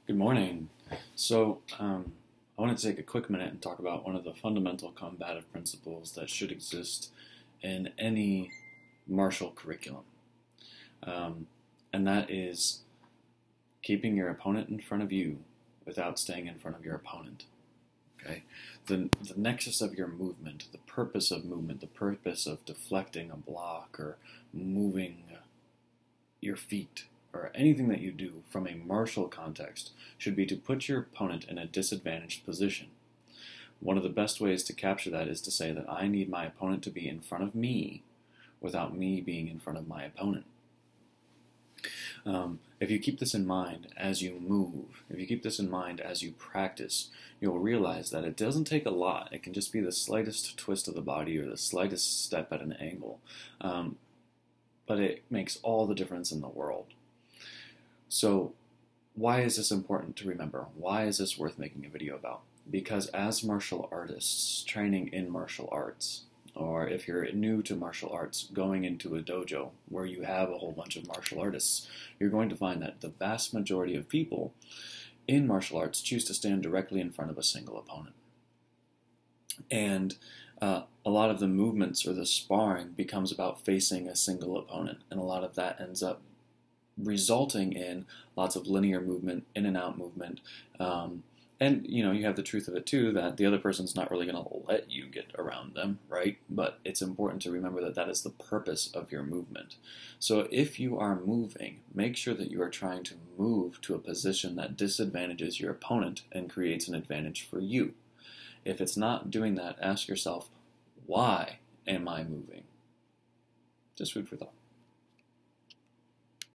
Good morning. I want to take a quick minute and talk about one of the fundamental combative principles that should exist in any martial curriculum. And that is keeping your opponent in front of you without staying in front of your opponent. Okay? The nexus of your movement, the purpose of movement, the purpose of deflecting a block or moving your feet or anything that you do from a martial context should be to put your opponent in a disadvantaged position. One of the best ways to capture that is to say that I need my opponent to be in front of me without me being in front of my opponent. If you keep this in mind as you move, if you keep this in mind as you practice, you'll realize that it doesn't take a lot. It can just be the slightest twist of the body or the slightest step at an angle. But it makes all the difference in the world. So why is this important to remember? Why is this worth making a video about? Because as martial artists training in martial arts, or if you're new to martial arts going into a dojo where you have a whole bunch of martial artists, you're going to find that the vast majority of people in martial arts choose to stand directly in front of a single opponent. And a lot of the movements or the sparring becomes about facing a single opponent, and a lot of that ends up resulting in lots of linear movement, in and out movement, and you have the truth of it too, that the other person's not really going to let you get around them, right? But it's important to remember that that is the purpose of your movement. So if you are moving, make sure that you are trying to move to a position that disadvantages your opponent and creates an advantage for you. If it's not doing that, ask yourself, why am I moving? Just food for thought.